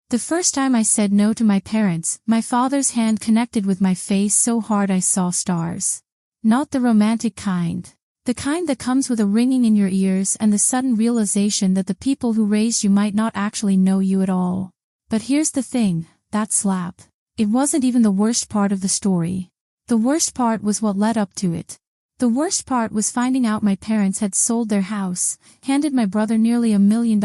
The first time I said no to my parents, my father's hand connected with my face so hard I saw stars. Not the romantic kind. The kind that comes with a ringing in your ears and the sudden realization that the people who raised you might not actually know you at all. But here's the thing, that slap. It wasn't even the worst part of the story. The worst part was what led up to it. The worst part was finding out my parents had sold their house, handed my brother nearly $1 million,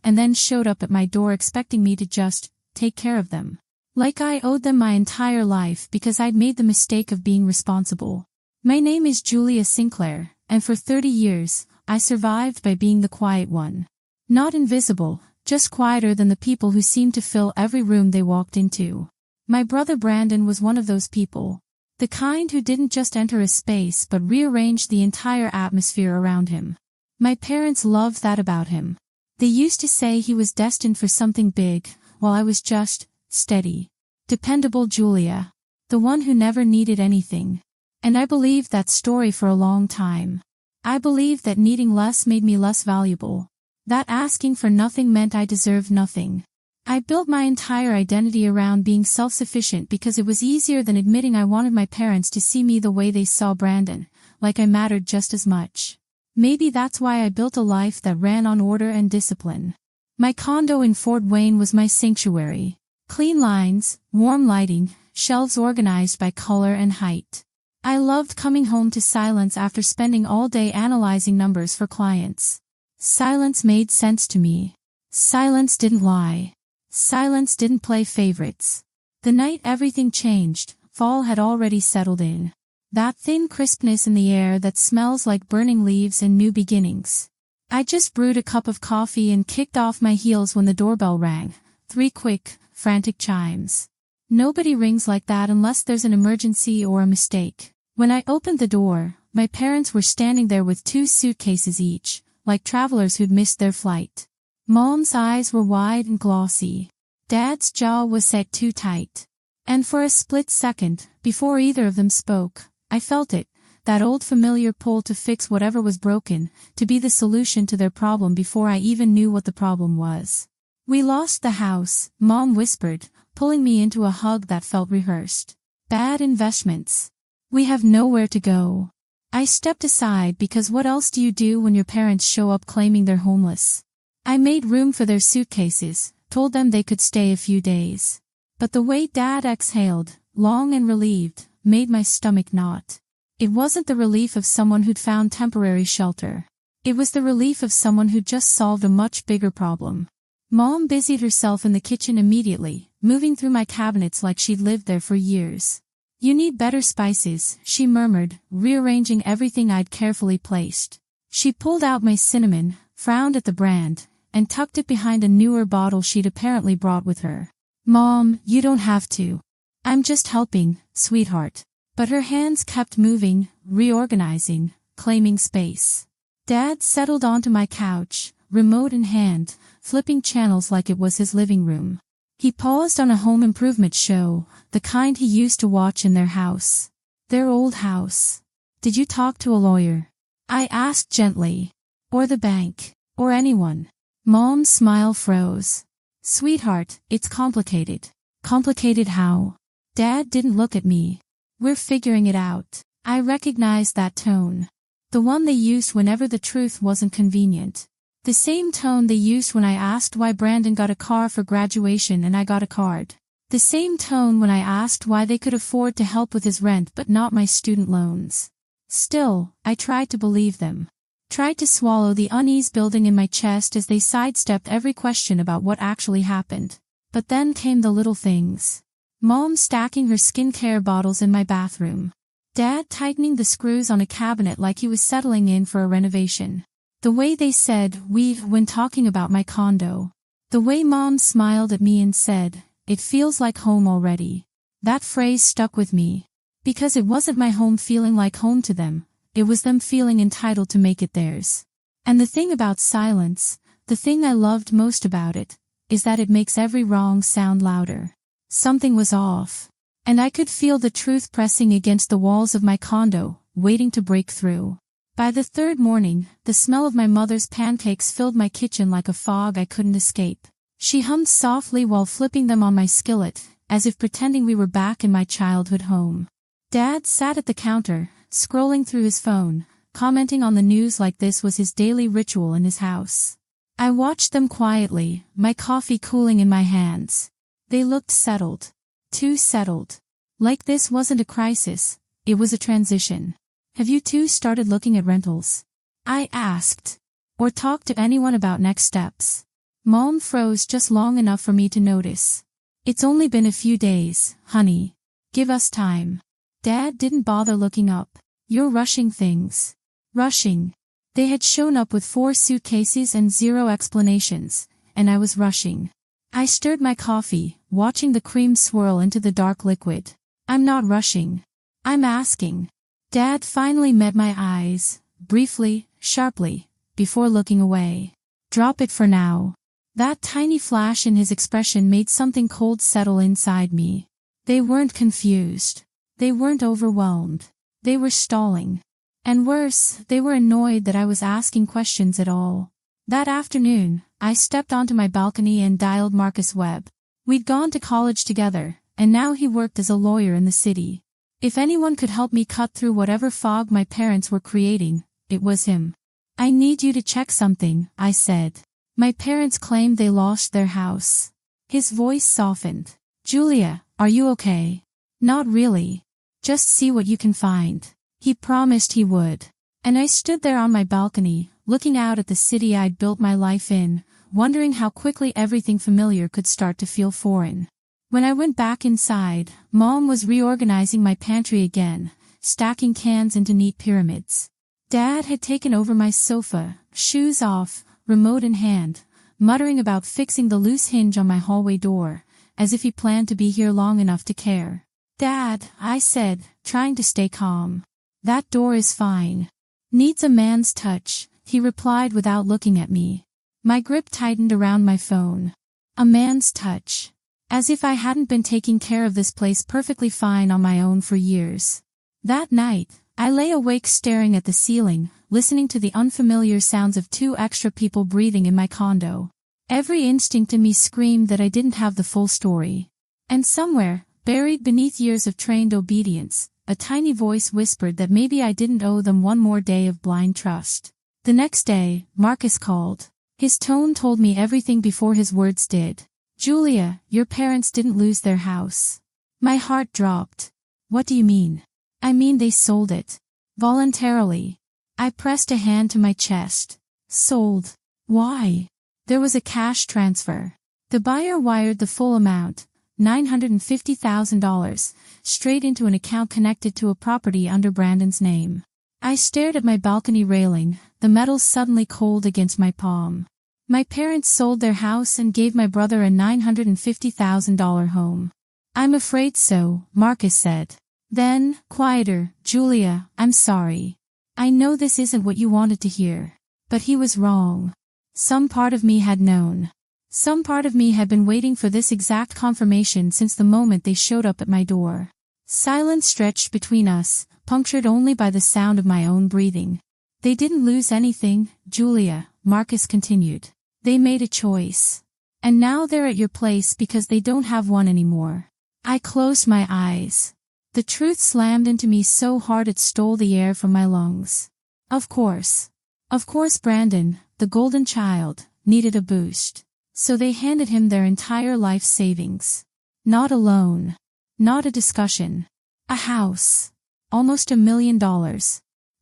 and then showed up at my door expecting me to just take care of them. Like I owed them my entire life because I'd made the mistake of being responsible. My name is Julia Sinclair, and for 30 years, I survived by being the quiet one. Not invisible, just quieter than the people who seemed to fill every room they walked into. My brother Brandon was one of those people. The kind who didn't just enter a space but rearranged the entire atmosphere around him. My parents loved that about him. They used to say he was destined for something big, while I was just steady, dependable Julia. The one who never needed anything. And I believed that story for a long time. I believed that needing less made me less valuable. That asking for nothing meant I deserved nothing. I built my entire identity around being self-sufficient because it was easier than admitting I wanted my parents to see me the way they saw Brandon, like I mattered just as much. Maybe that's why I built a life that ran on order and discipline. My condo in Fort Wayne was my sanctuary. Clean lines, warm lighting, shelves organized by color and height. I loved coming home to silence after spending all day analyzing numbers for clients. Silence made sense to me. Silence didn't lie. Silence didn't play favorites. The night everything changed, fall had already settled in. That thin crispness in the air that smells like burning leaves and new beginnings. I just brewed a cup of coffee and kicked off my heels when the doorbell rang. 3 quick, frantic chimes. Nobody rings like that unless there's an emergency or a mistake. When I opened the door, my parents were standing there with 2 suitcases each, like travelers who'd missed their flight. Mom's eyes were wide and glossy. Dad's jaw was set too tight. And for a split second, before either of them spoke, I felt it, that old familiar pull to fix whatever was broken, to be the solution to their problem before I even knew what the problem was. "We lost the house," Mom whispered, pulling me into a hug that felt rehearsed. "Bad investments. We have nowhere to go." I stepped aside because what else do you do when your parents show up claiming they're homeless? I made room for their suitcases, told them they could stay a few days. But the way Dad exhaled, long and relieved, made my stomach knot. It wasn't the relief of someone who'd found temporary shelter. It was the relief of someone who'd just solved a much bigger problem. Mom busied herself in the kitchen immediately, moving through my cabinets like she'd lived there for years. "You need better spices," she murmured, rearranging everything I'd carefully placed. She pulled out my cinnamon, frowned at the brand, and tucked it behind a newer bottle she'd apparently brought with her. "Mom, you don't have to. I'm just helping, sweetheart." But her hands kept moving, reorganizing, claiming space. Dad settled onto my couch, remote in hand, flipping channels like it was his living room. He paused on a home improvement show, the kind he used to watch in their house. Their old house. "Did you talk to a lawyer?" I asked gently. "Or the bank? Or anyone?" Mom's smile froze. "Sweetheart, it's complicated." "Complicated how?" Dad didn't look at me. "We're figuring it out." I recognized that tone. The one they used whenever the truth wasn't convenient. The same tone they used when I asked why Brandon got a car for graduation and I got a card. The same tone when I asked why they could afford to help with his rent but not my student loans. Still, I tried to believe them. Tried to swallow the unease building in my chest as they sidestepped every question about what actually happened. But then came the little things. Mom stacking her skincare bottles in my bathroom. Dad tightening the screws on a cabinet like he was settling in for a renovation. The way they said "we" when talking about my condo. The way Mom smiled at me and said, "It feels like home already." That phrase stuck with me. Because it wasn't my home feeling like home to them. It was them feeling entitled to make it theirs. And the thing about silence, the thing I loved most about it, is that it makes every wrong sound louder. Something was off. And I could feel the truth pressing against the walls of my condo, waiting to break through. By the 3rd morning, the smell of my mother's pancakes filled my kitchen like a fog I couldn't escape. She hummed softly while flipping them on my skillet, as if pretending we were back in my childhood home. Dad sat at the counter, scrolling through his phone, commenting on the news like this was his daily ritual in his house. I watched them quietly, my coffee cooling in my hands. They looked settled. Too settled. Like this wasn't a crisis, it was a transition. Have you two started looking at rentals? I asked. Or talked to anyone about next steps? Mom froze just long enough for me to notice. It's only been a few days, honey. Give us time. Dad didn't bother looking up. You're rushing things. Rushing. They had shown up with 4 suitcases and 0 explanations, and I was rushing. I stirred my coffee, watching the cream swirl into the dark liquid. I'm not rushing. I'm asking. Dad finally met my eyes, briefly, sharply, before looking away. Drop it for now. That tiny flash in his expression made something cold settle inside me. They weren't confused. They weren't overwhelmed. They were stalling. And worse, they were annoyed that I was asking questions at all. That afternoon, I stepped onto my balcony and dialed Marcus Webb. We'd gone to college together, and now he worked as a lawyer in the city. If anyone could help me cut through whatever fog my parents were creating, it was him. I need you to check something, I said. My parents claimed they lost their house. His voice softened. Julia, are you okay? Not really. Just see what you can find. He promised he would. And I stood there on my balcony, looking out at the city I'd built my life in, wondering how quickly everything familiar could start to feel foreign. When I went back inside, Mom was reorganizing my pantry again, stacking cans into neat pyramids. Dad had taken over my sofa, shoes off, remote in hand, muttering about fixing the loose hinge on my hallway door, as if he planned to be here long enough to care. Dad, I said, trying to stay calm. That door is fine. Needs a man's touch, he replied without looking at me. My grip tightened around my phone. A man's touch. As if I hadn't been taking care of this place perfectly fine on my own for years. That night, I lay awake staring at the ceiling, listening to the unfamiliar sounds of 2 extra people breathing in my condo. Every instinct in me screamed that I didn't have the full story. And somewhere, buried beneath years of trained obedience, a tiny voice whispered that maybe I didn't owe them one more day of blind trust. The next day, Marcus called. His tone told me everything before his words did. Julia, your parents didn't lose their house. My heart dropped. What do you mean? I mean they sold it. Voluntarily. I pressed a hand to my chest. Sold. Why? There was a cash transfer. The buyer wired the full amount, $950,000, straight into an account connected to a property under Brandon's name. I stared at my balcony railing, the metal suddenly cold against my palm. My parents sold their house and gave my brother a $950,000 home. I'm afraid so, Marcus said. Then, quieter, Julia, I'm sorry. I know this isn't what you wanted to hear. But he was wrong. Some part of me had known. Some part of me had been waiting for this exact confirmation since the moment they showed up at my door. Silence stretched between us, punctured only by the sound of my own breathing. They didn't lose anything, Julia, Marcus continued. They made a choice. And now they're at your place because they don't have one anymore. I closed my eyes. The truth slammed into me so hard it stole the air from my lungs. Of course. Of course Brandon, the golden child, needed a boost. So they handed him their entire life savings. Not a loan. Not a discussion. A house. Almost $1 million.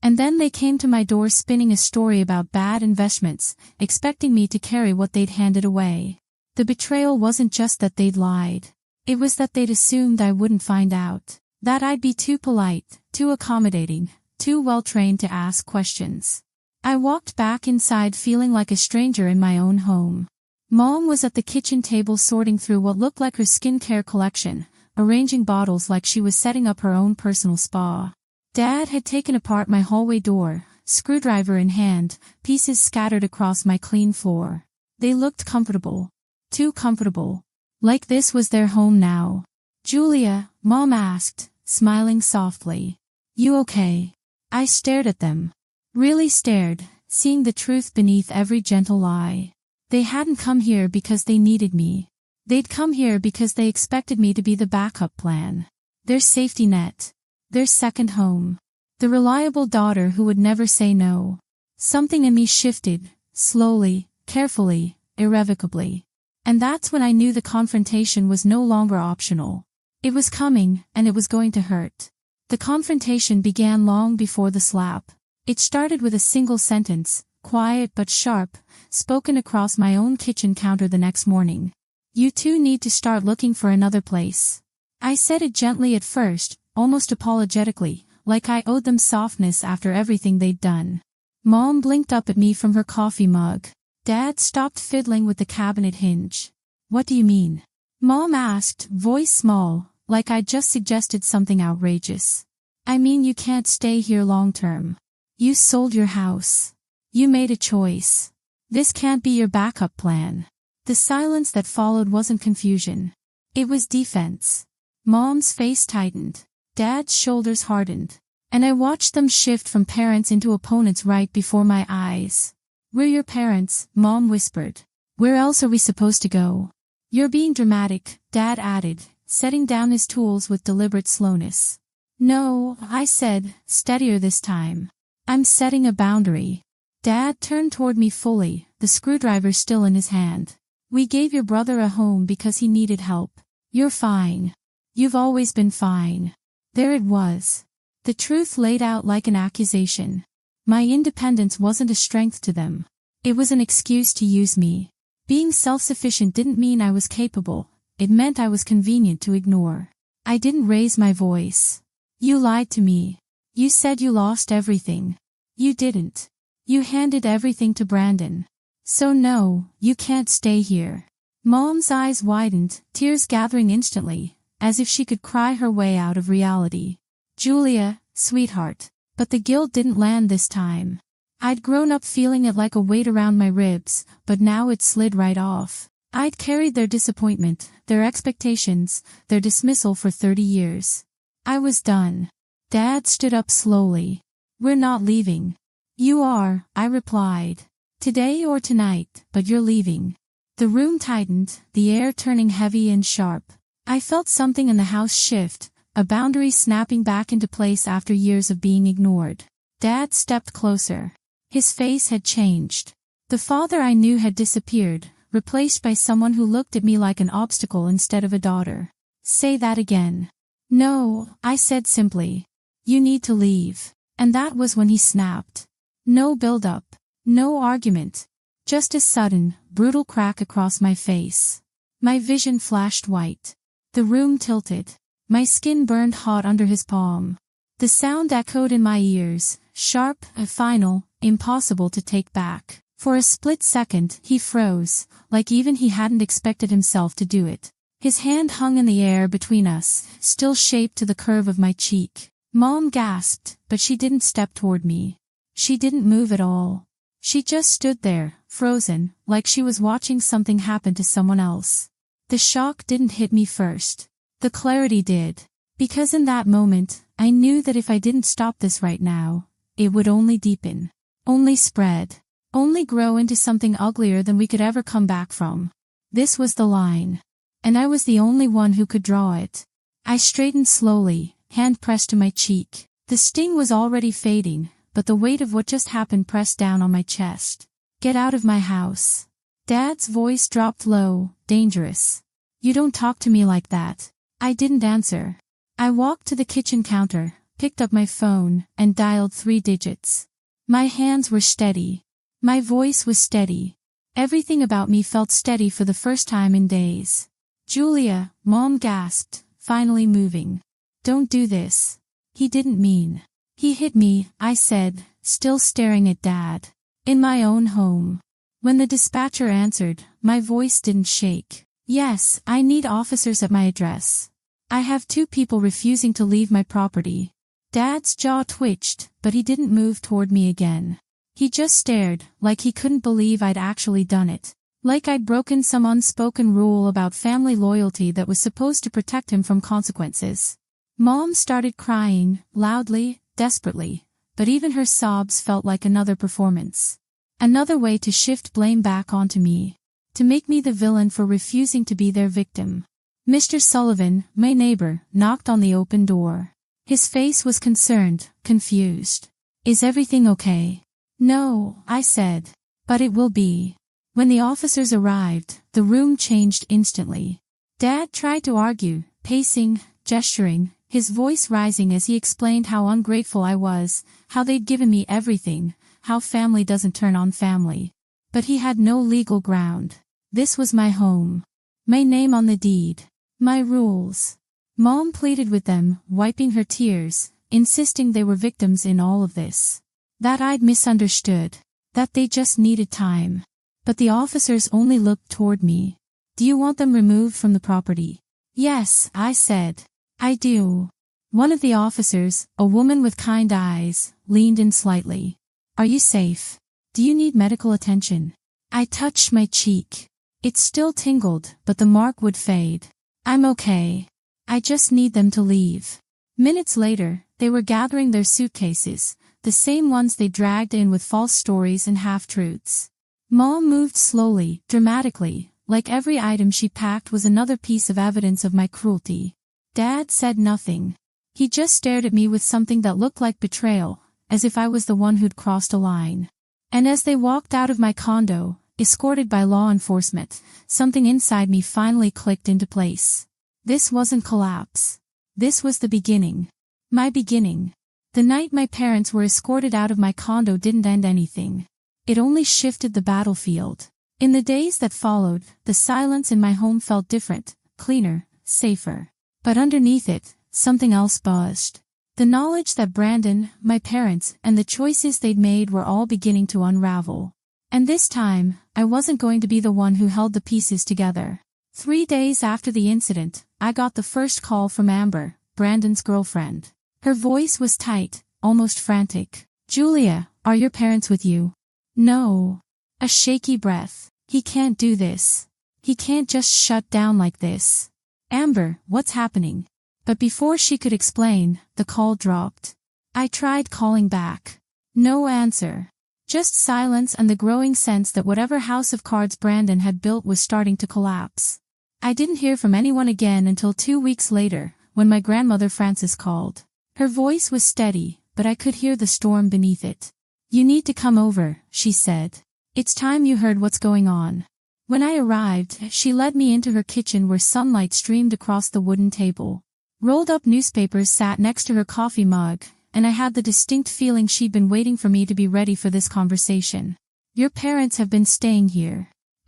And then they came to my door spinning a story about bad investments, expecting me to carry what they'd handed away. The betrayal wasn't just that they'd lied. It was that they'd assumed I wouldn't find out. That I'd be too polite, too accommodating, too well-trained to ask questions. I walked back inside feeling like a stranger in my own home. Mom was at the kitchen table sorting through what looked like her skincare collection, arranging bottles like she was setting up her own personal spa. Dad had taken apart my hallway door, screwdriver in hand, pieces scattered across my clean floor. They looked comfortable. Too comfortable. Like this was their home now. Julia, Mom asked, smiling softly. You okay? I stared at them. Really stared, seeing the truth beneath every gentle lie. They hadn't come here because they needed me. They'd come here because they expected me to be the backup plan. Their safety net. Their second home. The reliable daughter who would never say no. Something in me shifted, slowly, carefully, irrevocably. And that's when I knew the confrontation was no longer optional. It was coming, and it was going to hurt. The confrontation began long before the slap. It started with a single sentence, quiet but sharp, spoken across my own kitchen counter the next morning. You two need to start looking for another place. I said it gently at first, almost apologetically, like I owed them softness after everything they'd done. Mom blinked up at me from her coffee mug. Dad stopped fiddling with the cabinet hinge. What do you mean? Mom asked, voice small, like I'd just suggested something outrageous. I mean you can't stay here long term. You sold your house. You made a choice. This can't be your backup plan. The silence that followed wasn't confusion. It was defense. Mom's face tightened. Dad's shoulders hardened. And I watched them shift from parents into opponents right before my eyes. We're your parents, Mom whispered. Where else are we supposed to go? You're being dramatic, Dad added, setting down his tools with deliberate slowness. No, I said, steadier this time. I'm setting a boundary. Dad turned toward me fully, the screwdriver still in his hand. We gave your brother a home because he needed help. You're fine. You've always been fine. There it was. The truth laid out like an accusation. My independence wasn't a strength to them. It was an excuse to use me. Being self-sufficient didn't mean I was capable. It meant I was convenient to ignore. I didn't raise my voice. You lied to me. You said you lost everything. You didn't. You handed everything to Brandon. So no, you can't stay here. Mom's eyes widened, tears gathering instantly, as if she could cry her way out of reality. Julia, sweetheart. But the guilt didn't land this time. I'd grown up feeling it like a weight around my ribs, but now it slid right off. I'd carried their disappointment, their expectations, their dismissal for 30 years. I was done. Dad stood up slowly. We're not leaving. You are, I replied. Today or tonight, but you're leaving. The room tightened, the air turning heavy and sharp. I felt something in the house shift, a boundary snapping back into place after years of being ignored. Dad stepped closer. His face had changed. The father I knew had disappeared, replaced by someone who looked at me like an obstacle instead of a daughter. Say that again. No, I said simply. You need to leave. And that was when he snapped. No build-up. No argument. Just a sudden, brutal crack across my face. My vision flashed white. The room tilted. My skin burned hot under his palm. The sound echoed in my ears, sharp, final, impossible to take back. For a split second, he froze, like even he hadn't expected himself to do it. His hand hung in the air between us, still shaped to the curve of my cheek. Mom gasped, but she didn't step toward me. She didn't move at all. She just stood there, frozen, like she was watching something happen to someone else. The shock didn't hit me first. The clarity did. Because in that moment, I knew that if I didn't stop this right now, it would only deepen, only spread, only grow into something uglier than we could ever come back from. This was the line. And I was the only one who could draw it. I straightened slowly, hand pressed to my cheek. The sting was already fading, but the weight of what just happened pressed down on my chest. Get out of my house. Dad's voice dropped low, dangerous. You don't talk to me like that. I didn't answer. I walked to the kitchen counter, picked up my phone, and dialed 3 digits. My hands were steady. My voice was steady. Everything about me felt steady for the first time in days. Julia, Mom gasped, finally moving. Don't do this. He didn't mean. He hit me, I said, still staring at Dad. In my own home. When the dispatcher answered, my voice didn't shake. Yes, I need officers at my address. I have 2 people refusing to leave my property. Dad's jaw twitched, but he didn't move toward me again. He just stared, like he couldn't believe I'd actually done it. Like I'd broken some unspoken rule about family loyalty that was supposed to protect him from consequences. Mom started crying, loudly, desperately, but even her sobs felt like another performance. Another way to shift blame back onto me. to make me the villain for refusing to be their victim. Mr. Sullivan, my neighbor, knocked on the open door. His face was concerned, confused. "Is everything okay?" "No," I said. "But it will be." When the officers arrived, the room changed instantly. Dad tried to argue, pacing, gesturing, his voice rising as he explained how ungrateful I was, how they'd given me everything, how family doesn't turn on family. But he had no legal ground. This was my home. My name on the deed. My rules. Mom pleaded with them, wiping her tears, insisting they were victims in all of this. That I'd misunderstood. That they just needed time. But the officers only looked toward me. "Do you want them removed from the property?" "Yes," I said. "I do." One of the officers, a woman with kind eyes, leaned in slightly. "Are you safe? Do you need medical attention?" I touched my cheek. It still tingled, but the mark would fade. "I'm okay. I just need them to leave." Minutes later, they were gathering their suitcases, the same ones they dragged in with false stories and half-truths. Mom moved slowly, dramatically, like every item she packed was another piece of evidence of my cruelty. Dad said nothing. He just stared at me with something that looked like betrayal, as if I was the one who'd crossed a line. And as they walked out of my condo, escorted by law enforcement, something inside me finally clicked into place. This wasn't collapse. This was the beginning. My beginning. The night my parents were escorted out of my condo didn't end anything. It only shifted the battlefield. In the days that followed, the silence in my home felt different, cleaner, safer. But underneath it, something else buzzed. The knowledge that Brandon, my parents, and the choices they'd made were all beginning to unravel. And this time, I wasn't going to be the one who held the pieces together. 3 days after the incident, I got the first call from Amber, Brandon's girlfriend. Her voice was tight, almost frantic. "Julia, are your parents with you?" "No." A shaky breath. "He can't do this. He can't just shut down like this." "Amber, what's happening?" But before she could explain, the call dropped. I tried calling back. No answer. Just silence and the growing sense that whatever house of cards Brandon had built was starting to collapse. I didn't hear from anyone again until 2 weeks later, when my grandmother Frances called. Her voice was steady, but I could hear the storm beneath it. "You need to come over," she said. "It's time you heard what's going on." When I arrived, she led me into her kitchen where sunlight streamed across the wooden table. Rolled-up newspapers sat next to her coffee mug, and I had the distinct feeling she'd been waiting for me to be ready for this conversation. "Your parents have been staying here."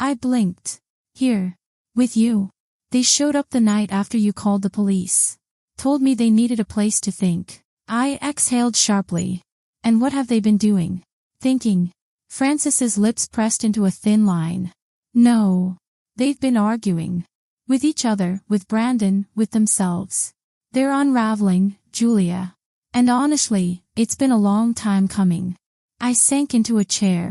I blinked. "Here? With you? They showed up the night after you called the police. Told me they needed a place to think." I exhaled sharply. "And what have they been doing?" "Thinking." Frances's lips pressed into a thin line. "No. They've been arguing. With each other, with Brandon, with themselves. They're unraveling, Julia. And honestly, it's been a long time coming." I sank into a chair.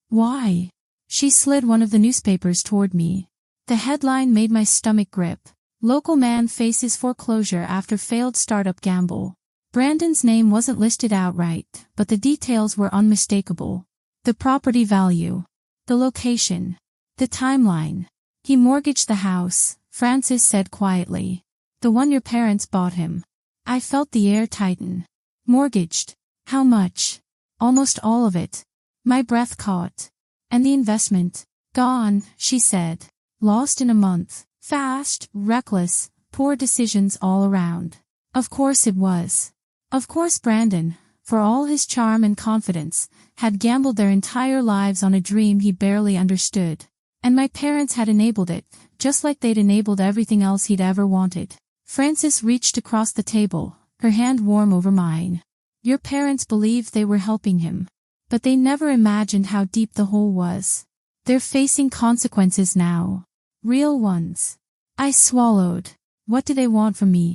"Why?" She slid one of the newspapers toward me. The headline made my stomach grip. "Local man faces foreclosure after failed startup gamble." Brandon's name wasn't listed outright, but the details were unmistakable. The property value. The location. The timeline. "He mortgaged the house," Frances said quietly. "The one your parents bought him." I felt the air tighten. "Mortgaged? How much?" "Almost all of it." My breath caught. "And the investment?" "Gone," she said. "Lost in a month. Fast, reckless, poor decisions all around." Of course it was. Of course Brandon, for all his charm and confidence, had gambled their entire lives on a dream he barely understood. And my parents had enabled it, just like they'd enabled everything else he'd ever wanted. Frances reached across the table, her hand warm over mine. "Your parents believed they were helping him. But they never imagined how deep the hole was. They're facing consequences now. Real ones." I swallowed. "What do they want from me?"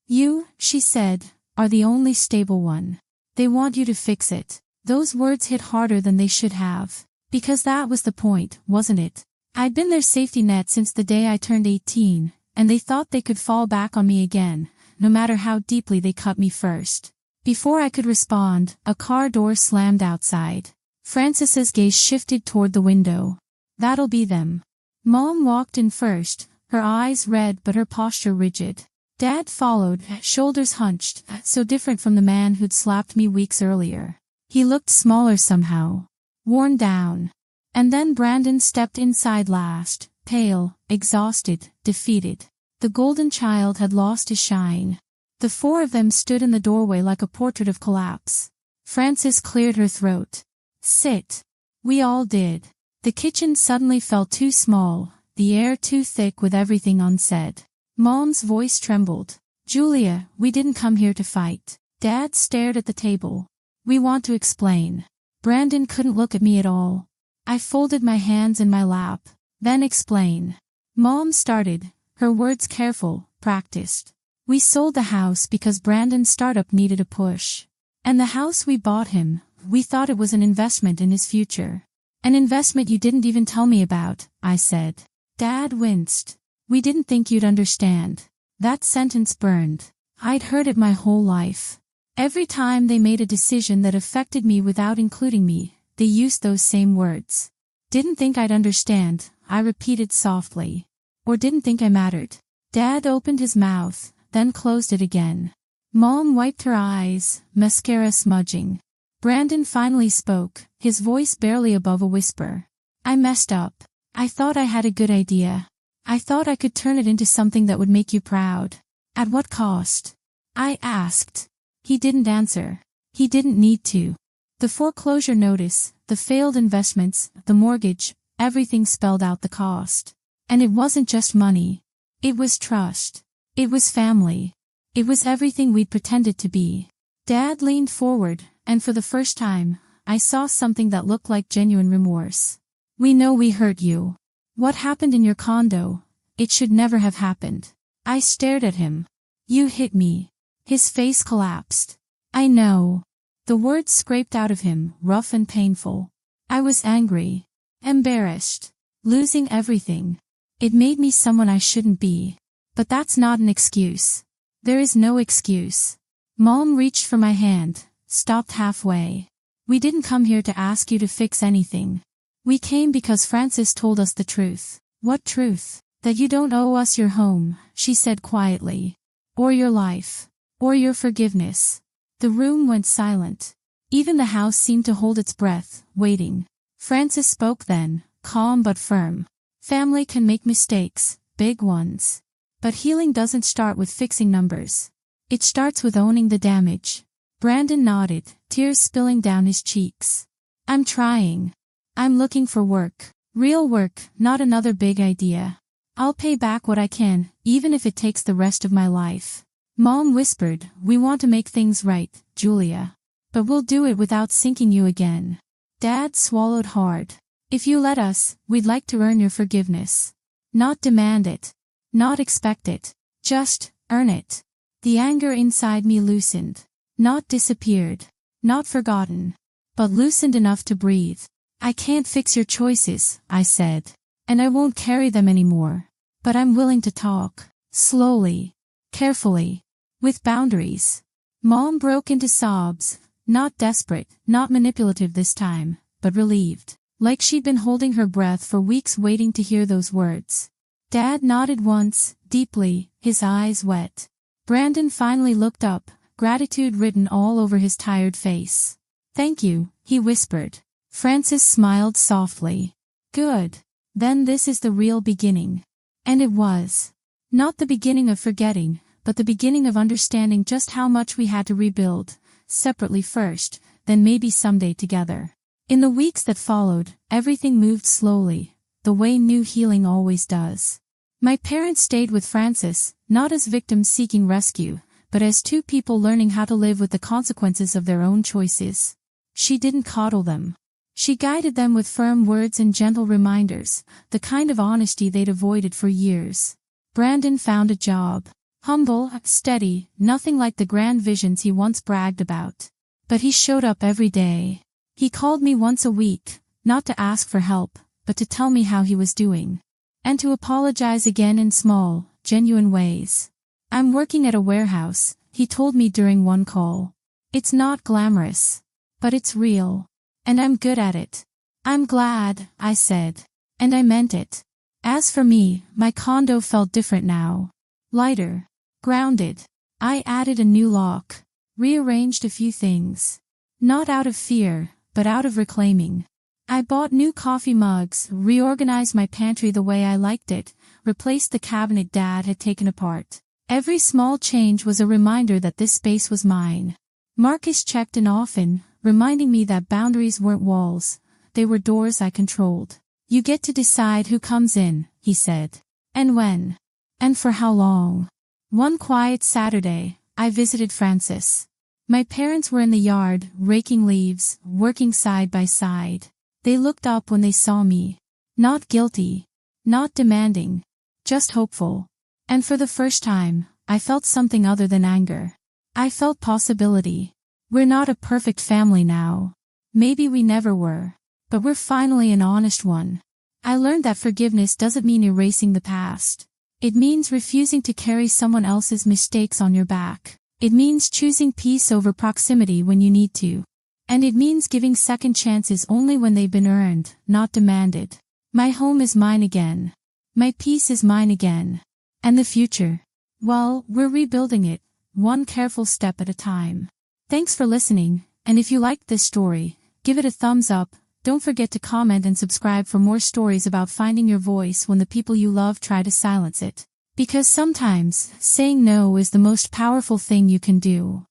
"You," she said, "are the only stable one. They want you to fix it." Those words hit harder than they should have. Because that was the point, wasn't it? I'd been their safety net since the day I turned 18, and they thought they could fall back on me again, no matter how deeply they cut me first. Before I could respond, a car door slammed outside. Frances's gaze shifted toward the window. "That'll be them." Mom walked in first, her eyes red but her posture rigid. Dad followed, shoulders hunched, so different from the man who'd slapped me weeks earlier. He looked smaller somehow, worn down. And then Brandon stepped inside last, pale, exhausted, defeated. The golden child had lost his shine. The four of them stood in the doorway like a portrait of collapse. Frances cleared her throat. Sit. We all did. The kitchen suddenly felt too small, the air too thick with everything unsaid. Mom's voice trembled. Julia, we didn't come here to fight. Dad stared at the table. We want to explain. Brandon couldn't look at me at all. I folded my hands in my lap. Then explain. Mom started, her words careful, practiced. We sold the house because Brandon's startup needed a push. And the house we bought him, we thought it was an investment in his future. An investment you didn't even tell me about, I said. Dad winced. We didn't think you'd understand. That sentence burned. I'd heard it my whole life. Every time they made a decision that affected me without including me, they used those same words. Didn't think I'd understand, I repeated softly. Or didn't think I mattered. Dad opened his mouth, then closed it again. Mom wiped her eyes, mascara smudging. Brandon finally spoke, his voice barely above a whisper. I messed up. I thought I had a good idea. I thought I could turn it into something that would make you proud. At what cost? I asked. He didn't answer. He didn't need to. The foreclosure notice, the failed investments, the mortgage, everything spelled out the cost. And it wasn't just money. It was trust. It was family. It was everything we'd pretended to be. Dad leaned forward, and for the first time, I saw something that looked like genuine remorse. We know we hurt you. What happened in your condo? It should never have happened. I stared at him. You hit me. His face collapsed. I know. The words scraped out of him, rough and painful. I was angry. Embarrassed. Losing everything. It made me someone I shouldn't be. But that's not an excuse. There is no excuse. Mom reached for my hand, stopped halfway. We didn't come here to ask you to fix anything. We came because Frances told us the truth. What truth? That you don't owe us your home, she said quietly. Or your life. Or your forgiveness. The room went silent. Even the house seemed to hold its breath, waiting. Frances spoke then, calm but firm. Family can make mistakes, big ones. But healing doesn't start with fixing numbers. It starts with owning the damage. Brandon nodded, tears spilling down his cheeks. I'm trying. I'm looking for work. Real work, not another big idea. I'll pay back what I can, even if it takes the rest of my life. Mom whispered, we want to make things right, Julia. But we'll do it without sinking you again. Dad swallowed hard. If you let us, we'd like to earn your forgiveness. Not demand it. Not expect it. Just earn it. The anger inside me loosened. Not disappeared. Not forgotten. But loosened enough to breathe. I can't fix your choices, I said. And I won't carry them anymore. But I'm willing to talk. Slowly. Carefully. With boundaries. Mom broke into sobs. Not desperate, not manipulative this time, but relieved. Like she'd been holding her breath for weeks waiting to hear those words. Dad nodded once, deeply, his eyes wet. Brandon finally looked up, gratitude written all over his tired face. Thank you, he whispered. Frances smiled softly. Good. Then this is the real beginning. And it was. Not the beginning of forgetting, but the beginning of understanding just how much we had to rebuild, separately first, then maybe someday together. In the weeks that followed, everything moved slowly, the way new healing always does. My parents stayed with Frances, not as victims seeking rescue, but as two people learning how to live with the consequences of their own choices. She didn't coddle them. She guided them with firm words and gentle reminders, the kind of honesty they'd avoided for years. Brandon found a job. Humble, steady, nothing like the grand visions he once bragged about. But he showed up every day. He called me once a week, not to ask for help, but to tell me how he was doing. And to apologize again in small, genuine ways. I'm working at a warehouse, he told me during one call. It's not glamorous. But it's real. And I'm good at it. I'm glad, I said. And I meant it. As for me, my condo felt different now. Lighter. Grounded. I added a new lock. Rearranged a few things. Not out of fear, but out of reclaiming. I bought new coffee mugs, reorganized my pantry the way I liked it, replaced the cabinet Dad had taken apart. Every small change was a reminder that this space was mine. Marcus checked in often, reminding me that boundaries weren't walls, they were doors I controlled. You get to decide who comes in, he said. And when. And for how long. One quiet Saturday, I visited Francis. My parents were in the yard, raking leaves, working side by side. They looked up when they saw me. Not guilty. Not demanding. Just hopeful. And for the first time, I felt something other than anger. I felt possibility. We're not a perfect family now. Maybe we never were. But we're finally an honest one. I learned that forgiveness doesn't mean erasing the past. It means refusing to carry someone else's mistakes on your back. It means choosing peace over proximity when you need to. And it means giving second chances only when they've been earned, not demanded. My home is mine again. My peace is mine again. And the future? Well, we're rebuilding it, one careful step at a time. Thanks for listening, and if you liked this story, give it a thumbs up. Don't forget to comment and subscribe for more stories about finding your voice when the people you love try to silence it. Because sometimes, saying no is the most powerful thing you can do.